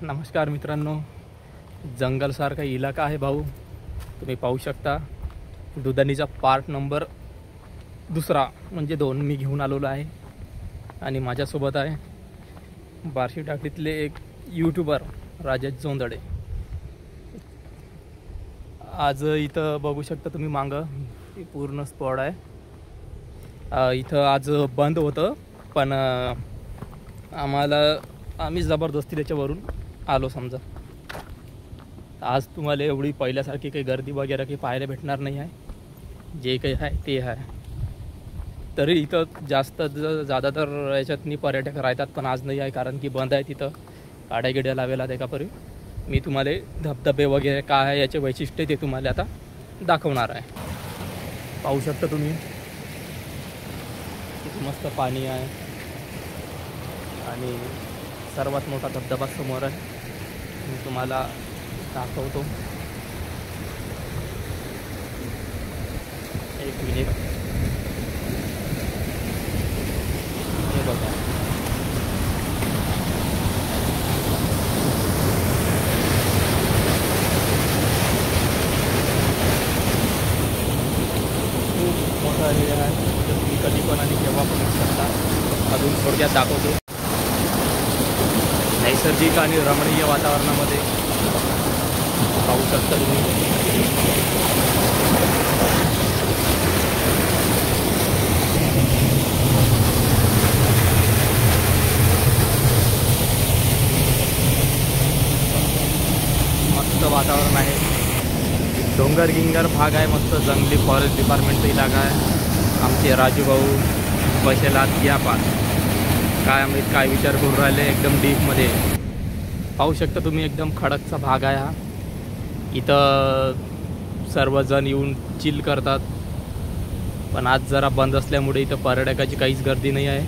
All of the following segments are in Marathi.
नमस्कार मित्रांनो, जंगलसारखा इलाका आहे भाऊ. तुम्ही पाहू शकता. दुधानीचा पार्ट नंबर 2 म्हणजे 2 मी घेऊन आलेलो आहे. आणि माझ्यासोबत आहे बार्शी टाकळीतले एक यूट्यूबर राजेश जोंधळे. आज इथं बघू शकता तुम्ही मागं पूर्ण स्पॉट आहे. इथं आज बंद होतं, पण आम्ही जबरदस्ती त्याच्यावरून आलो. समजा आज तुम्हाला एवढी पहिल्यासारखी काही गर्दी वगैरे काही पाहायला भेटणार नाही आहे. जे काही आहे ते आहे. तरी इथं ज्यादातर याच्यातनी पर्यटक राहतात, पण आज नाही आहे कारण की बंद आहे. तिथं गाड्या गिड्या लावायला एकापरी. मी तुम्हाला धबधबे वगैरे काय आहे याचे वैशिष्ट्य ते तुम्हाला आता दाखवणार आहे. पाहू शकता तुम्ही किती मस्त पाणी आहे आणि सर्वात मोठा धबधबा समोर आहे. मी तुम्हाला दाखवतो. एक मिनिट. हे बघा, खूप मोठा एरिया आहे. तुम्ही कधी पण आणि केव्हा पण येऊ शकता. अजून थोडक्यात दाखवतो. नैसर्गिक आणि रमणीय वातावरणामध्ये पाहू शकता तुम्ही. मस्त वातावरण आहे. डोंगर गिंगर भाग आहे. मस्त जंगली फॉरेस्ट डिपार्टमेंटचा इलाका आहे. आमचे राजू भाऊ बसेलात या पास काय विचार करून राहिले. एकदम डीपमध्ये पाहू शकता तुम्ही. एकदम खडकचा भाग आहे हा. इथं सर्वजण येऊन चिल करतात, पण आज जरा बंद असल्यामुळे इथं पर्यटकाची काहीच गर्दी नाही आहे.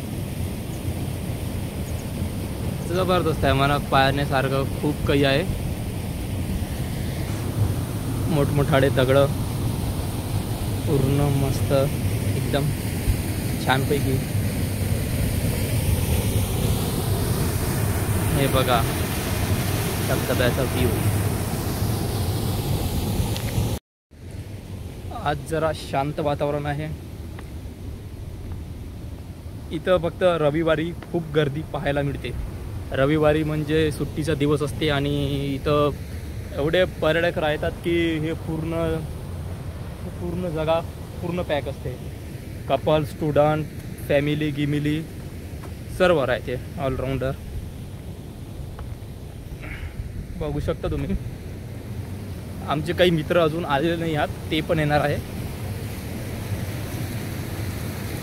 जबरदस्त आहे. मला पाहण्यासारखं खूप काही आहे. मोठमोठाले दगडं पूर्ण मस्त एकदम छानपैकी. हे बघा धबधब्याचा व्ह्यू. आज जरा शांत वातावरण आहे. इथं फक्त रविवारी खूप गर्दी पाहायला मिळते. रविवारी म्हणजे सुट्टीचा दिवस असते आणि इथं एवढे पर्यटक राहतात की हे पूर्ण जागा पूर्ण पॅक असते. कपल, स्टुडंट, फॅमिली गिमिली सर्व राहते. ऑलराऊंडर बघू शकता तुम्ही. आमचे काही मित्र अजून आलेले नाही आहात, ते पण येणार आहे.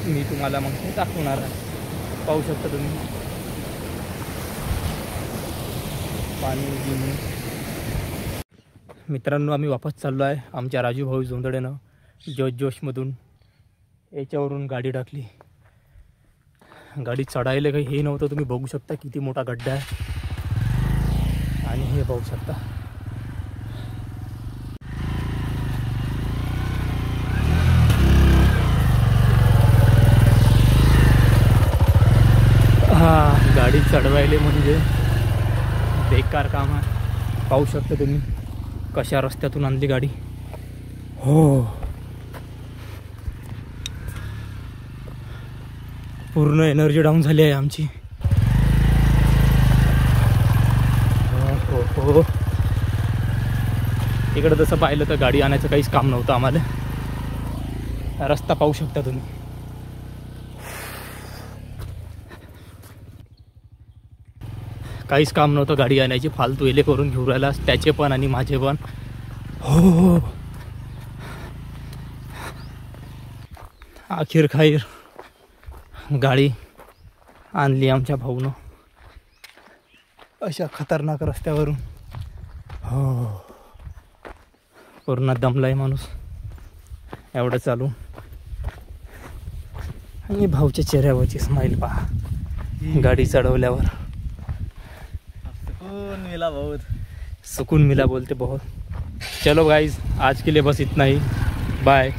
मी तुम्हाला मग ते दाखवणार आहे. पाहू शकता तुम्ही पाणी गिनी. मित्रांनो, आम्ही वापस चाललो आहे. आमच्या राजू भाऊ जोंधळेनं जोशमधून याच्यावरून गाडी टाकली. गाडी चढायला काही हे नव्हतं. तुम्ही बघू शकता किती मोठा गड्डा आहे. आणि हे पाहू शकता हा गाडी चढवायले म्हणजे बेकार काम आहे. पाहू शकता तुम्ही कशा रस्त्यातून आणली गाडी. हो, पूर्ण एनर्जी डाऊन झाली आहे आमची. हो, इकडं तसं पाहिलं तर गाडी आणायचं काहीच काम नव्हतं आम्हाला. रस्ता पाहू शकता तुम्ही. काहीच काम नव्हतं गाडी आणायची. फालतू एले करून घेऊन राहिला त्याचे पण आणि माझे पण. हो, अखेर गाडी आणली आमच्या भाऊनं अशा खतरनाक रस्त्यावरून. हो, पूर्ण दमलाय माणूस एवढं चालू. आणि भाऊच्या चेहऱ्यावरची स्माइल पहा गाडी चढवल्यावर. सुकून मिला बोलते बहुत. चलो गाइज, आज के लिए बस इतना ही. बाय.